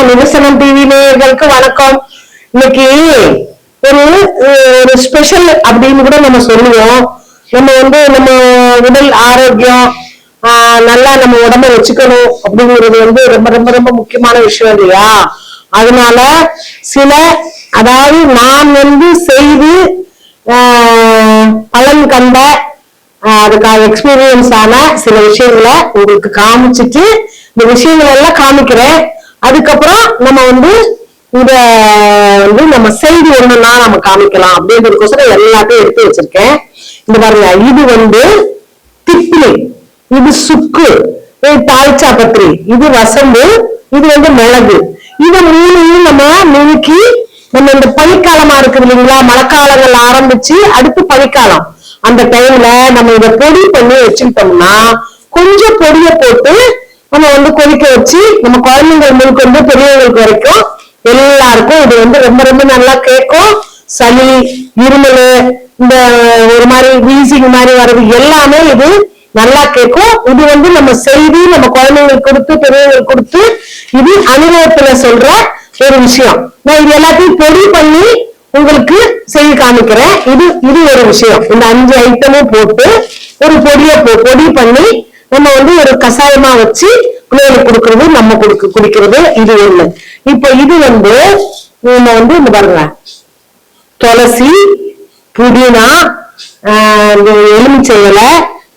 நிதர்சனம் டிவி நேயர்களுக்கு வணக்கம். இன்னைக்கு ஒரு ஒரு ஸ்பெஷல் அப்படின்னு கூட நம்ம சொல்லுவோம். நம்ம உடல் ஆரோக்கியம் நல்லா நம்ம உடம்ப வச்சுக்கணும் அப்படிங்கிறது ரொம்ப ரொம்ப ரொம்ப முக்கியமான விஷயம் இல்லையா? அதனால சில அதாவது நான் செய்து பலன் கண்ட அதுக்காக எக்ஸ்பீரியன்ஸ் ஆன சில விஷயங்களை உங்களுக்கு காமிச்சிட்டு இந்த விஷயங்கள் எல்லாம் காமிக்கிறேன். அதுக்கப்புறம் நம்ம இத நம்ம செய்தி ஒண்ணுன்னா நம்ம காமிக்கலாம் அப்படின்றதுக்கோசரம் எல்லாத்தையும் எடுத்து வச்சிருக்கேன். இந்த பாருங்க, இது திப்ளி, இது சுக்கு, இது தாய்ச்சாப்பத்திரி, இது வசம்பு, இது மிளகு. இத மூணையும் நம்ம நுணுக்கி நம்ம இந்த பனிக்காலமா இருக்குது இல்லைங்களா, மழைக்காலங்கள் ஆரம்பிச்சு அடுத்து பனிக்காலம், அந்த டைம்ல நம்ம இதை பொடி பண்ணி வச்சுக்கிட்டோம்னா கொஞ்சம் பொடிய போட்டு நம்ம கொதிக்க வச்சு நம்ம குழந்தைங்கள் முதற்கொண்டு பெரியவங்களுக்கு வரைக்கும் எல்லாருக்கும் இது ரொம்ப ரொம்ப நல்லா கேட்கும். சளி, இருமல், இந்த ஒரு மாதிரி வீசிங் மாதிரி வர்றது எல்லாமே இது நல்லா கேட்கும். இது நம்ம செய்தி நம்ம குழந்தைங்களுக்கு கொடுத்து பெரியவங்களுக்கு கொடுத்து இது அனுபவத்துல சொல்ற ஒரு விஷயம். நான் இது எல்லாத்தையும் பொடி பண்ணி உங்களுக்கு செய்து காமிக்கிறேன். இது ஒரு விஷயம். இந்த 5 ஐட்டமும் போட்டு ஒரு பொடி பண்ணி நம்ம ஒரு கஷாயமா வச்சு பிள்ளைகளுக்கு கொடுக்கறது, நம்ம குடிக்கிறது, இது ஒண்ணு. இப்ப இது நம்ம இந்த பாருங்க, துளசி, புதினா, எலுமிச்சை இலை,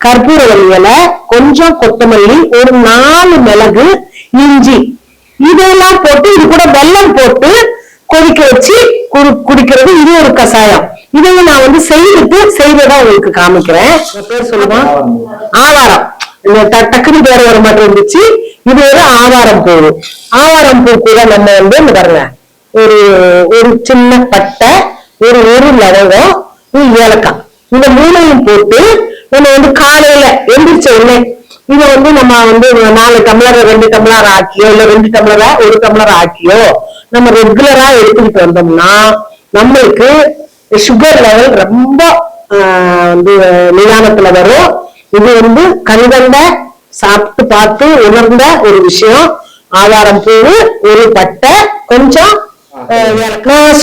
கற்பூரவள்ளி இலை, கொஞ்சம் கொத்தமல்லி, ஒரு 4 மிளகு, இஞ்சி, இதெல்லாம் போட்டு இது கூட வெல்லம் போட்டு கொதிக்க வச்சு குடிக்கிறது. இது ஒரு கஷாயம். இதையும் நான் செய்வதா உங்களுக்கு காமிக்கிறேன். பேர் சொல்லுவா ஆவாரம். டக்குனு பேர் வர மாதிரி இருந்துச்சு. இது ஒரு ஆவாரம் பூ. ஆவாரம் பூ கூட நம்ம இந்த பாருங்க, ஒரு சின்ன பட்டை, ஒரு லவங்கம், ஏலக்காய், இந்த மூணையும் போட்டு நம்ம காலையில எந்திரிச்ச உடனே இதை நம்ம 4 டம்ளர் 2 டம்ளர் ஆக்கியோ இல்ல 2 டம்ளரா 1 டம்ளர் ஆக்கியோ நம்ம ரெகுலரா எடுத்துக்கிட்டு வந்தோம்னா நம்மளுக்கு சுகர் லெவல் ரொம்ப நிதானத்துல வரும். இது கண்கண்ட சாப்பிட்டு பார்த்து உணர்ந்த ஒரு விஷயம். ஆவாரம் பூ, ஒரு பட்டை, கொஞ்சம்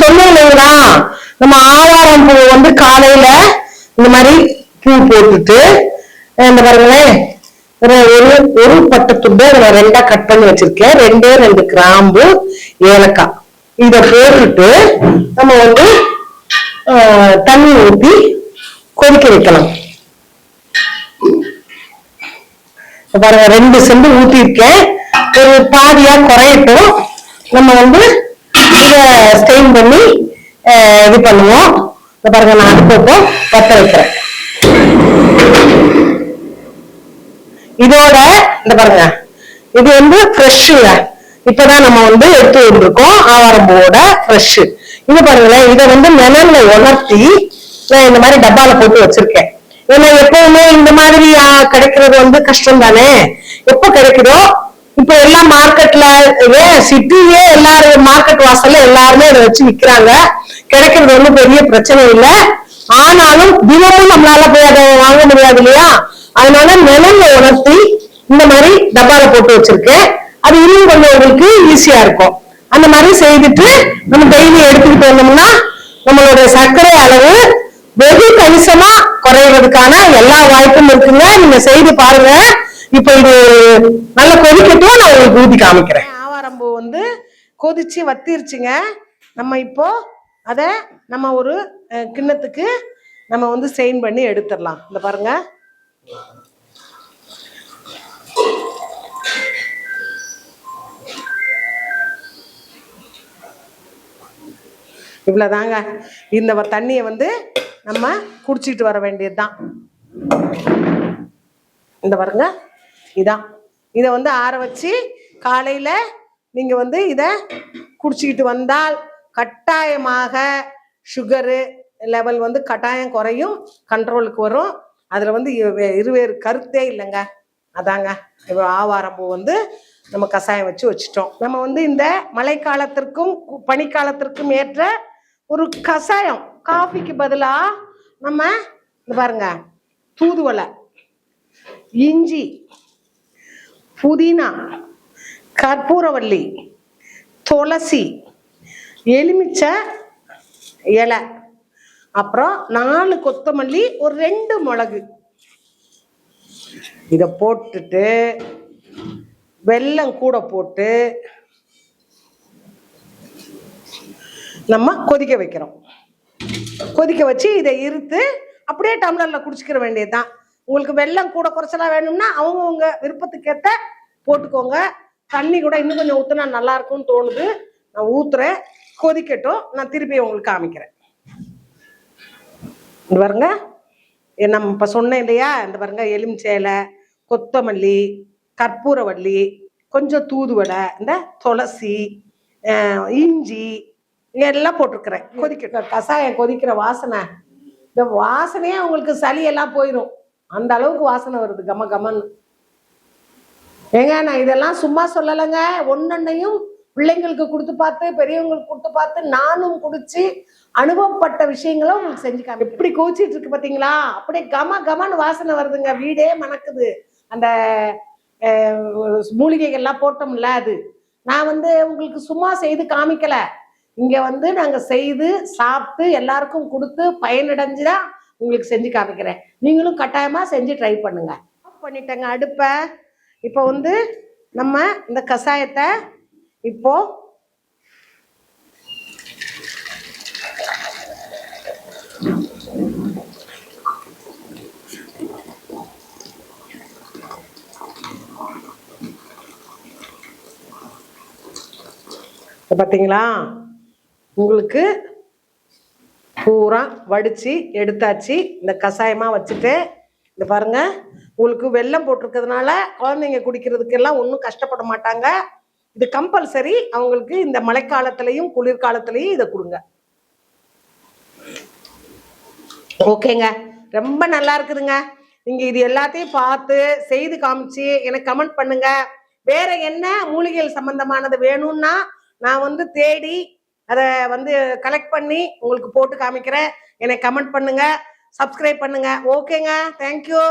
சொன்னேன் இல்லைங்களா, நம்ம ஆவாரம் பூ காலையில இந்த மாதிரி பூ போட்டுட்டு இந்த பாருங்களேன், ஒரு பட்டை துண்டை 2ஆ கட் பண்ணி வச்சிருக்கேன். 2 கிராம்பு, ஏலக்காய், இத போட்டுட்டு நம்ம தண்ணி ஊத்தி கொதிக்க வைக்கலாம். பாருங்க, 2 செம்பு ஊத்தி இருக்கேன். ஒரு பாதியா குறையட்டும். நம்ம இத ஸ்டெயின் பண்ணி இது பண்ணுவோம். பாருங்க, நான் அடுப்பை பத்த வைக்கிறேன். இதோட இந்த பாருங்க, இது ஃப்ரெஷ்ஷுங்க. இப்பதான் நம்ம எடுத்து வந்திருக்கோம் ஆவாரம் பூவோட ஃப்ரெஷ். இது பாருங்களேன், இதை நிழல்ல உணர்த்தி நான் இந்த மாதிரி டப்பால போட்டு வச்சிருக்கேன். ஏன்னா எப்பவுமே இந்த மாதிரி கிடைக்கிறது கஷ்டம் தானே. எப்ப கிடைக்குதோ, இப்ப எல்லாம் மார்க்கெட்ல சிட்டியே எல்லாரும் மார்க்கெட் வாசல்ல எல்லாருமே இதை வச்சு விக்கிறாங்க. கிடைக்கிறது பெரிய பிரச்சனை இல்லை. ஆனாலும் தினமும் நம்மளால போய் அதை வாங்க முடியாது இல்லையா? அதனால நிழல்ல உணர்த்தி இந்த மாதிரி டப்பால போட்டு வச்சிருக்கேன். அது இன்னும் கொஞ்சம் உங்களுக்கு ஈஸியா இருக்கும். அந்த மாதிரி செய்துட்டு நம்ம டெய்லி எடுத்துக்கிட்டு வந்தோம்னா நம்மளோட சர்க்கரை அளவு வெகு கணிசமா குறைவதற்கான எல்லா வாய்ப்பும் இருக்குங்க. நீங்க செய்து பாருங்க. இப்ப இது நல்லா கொதிக்கட்டும், நான் உங்களுக்கு ஊத்தி காமிக்கிறேன். ஆவாரம் பூ கொதிச்சு வத்திருச்சுங்க. நம்ம இப்போ அத நம்ம ஒரு கிண்ணத்துக்கு நம்ம ஸ்டெயின் பண்ணி எடுத்துடலாம். இந்த பாருங்க, இவ்வளவுதாங்க. இந்த தண்ணியை நம்ம குடிச்சிட்டு வர வேண்டியதுதான். இந்த பாருங்க, இதான். இதை ஆற வச்சு காலையில நீங்க இத குடிச்சுக்கிட்டு வந்தால் கட்டாயமாக சுகரு லெவல் கட்டாயம் குறையும், கண்ட்ரோலுக்கு வரும். அதுல இருவேறு கருத்தே இல்லைங்க. அதாங்க ஆவாரம் பூ நம்ம கஷாயம் வச்சுட்டோம். நம்ம இந்த மழைக்காலத்திற்கும் பனிக்காலத்திற்கும் ஏற்ற ஒரு கஷாயம். காஃபிக்கு பதிலா நம்ம இந்த பாருங்க, தூதுவளை, இஞ்சி, புதினா, கற்பூரவள்ளி, துளசி, எலுமிச்சை இலை, அப்புறம் 4 கொத்தமல்லி, ஒரு 2 மிளகு. இதை போட்டுட்டு வெல்லம் கூட போட்டு நம்ம கொதிக்க வைக்கிறோம். கொதிக்க வச்சு இதை இருத்து அப்படியே டம்ளர்ல குடிச்சுக்கிற வேண்டியதுதான். உங்களுக்கு வெல்லம் கூட குறைச்சலா வேணும்னா அவங்கவுங்க விருப்பத்துக்கு ஏற்ற போட்டுக்கோங்க. தண்ணி கூட இன்னும் கொஞ்சம் ஊத்துனா நல்லா இருக்கும்னு தோணுது. நான் ஊத்துறேன், கொதிக்கட்டும். நான் திருப்பி உங்களுக்கு காமிக்கிறேன். இந்த பாருங்க, நம்ம இப்ப சொன்னேன் இல்லையா, இந்த பாருங்க, எலுமிச்சை இலை, கொத்தமல்லி, கற்பூரவள்ளி, கொஞ்சம் தூதுவளை, இந்த துளசி, இஞ்சி எல்லாம் போட்டிருக்கிறேன். கசாயம் கொதிக்கிற வாசனை, இந்த வாசனையே உங்களுக்கு சளியெல்லாம் போயிடும். அந்த அளவுக்கு வாசனை வருது, கம கமன்னு. ஏங்க, நான் இதெல்லாம் சும்மா சொல்லலைங்க. ஒன்னொன்னையும் பிள்ளைங்களுக்கு கொடுத்து பார்த்து, பெரியவங்களுக்கு கொடுத்து பார்த்து, நானும் குடிச்சு அனுபவப்பட்ட விஷயங்களும் உங்களுக்கு செஞ்சுக்காம. எப்படி கோச்சிட்டு இருக்கு பார்த்தீங்களா? அப்படியே கம கமன்னு வாசனை வருதுங்க, வீடே மணக்குது. அந்த மூலிகைகள்லாம் போட்டோம்ல, அது நான் உங்களுக்கு சும்மா செய்து காமிக்கல. இங்க நாங்க செய்து சாப்பிட்டு எல்லாருக்கும் கொடுத்து பயனடைஞ்சுதான் உங்களுக்கு செஞ்சு காமிக்கிறேன். நீங்களும் கட்டாயமா செஞ்சு ட்ரை பண்ணுங்க. பண்ணிட்டேங்க அடுப்பை. இப்போ நம்ம இந்த கஷாயத்தை இப்போ பார்த்தீங்களா, உங்களுக்கு பூரா வடிச்சு எடுத்தாச்சு. இந்த கஷாயமா வச்சுட்டு இந்த பாருங்க, உங்களுக்கு வெல்லம் போட்டிருக்கிறதுனால குழந்தைங்க குடிக்கிறதுக்கெல்லாம் ஒன்றும் கஷ்டப்பட மாட்டாங்க. இது கம்பல்சரி அவங்களுக்கு. இந்த மழைக்காலத்திலையும் குளிர்காலத்திலையும் இதை கொடுங்க. ஓகேங்க, ரொம்ப நல்லா இருக்குதுங்க. நீங்க இது எல்லாத்தையும் பார்த்து செய்து காமிச்சு எனக்கு கமெண்ட் பண்ணுங்க. வேற என்ன மூலிகைகள் சம்பந்தமானது வேணும்னா நான் தேடி அதை கலெக்ட் பண்ணி உங்களுக்கு போட்டு காமிக்கிறேன். எனக்கு கமெண்ட் பண்ணுங்க, சப்ஸ்கிரைப் பண்ணுங்க. ஓகேங்க, தேங்க்யூ.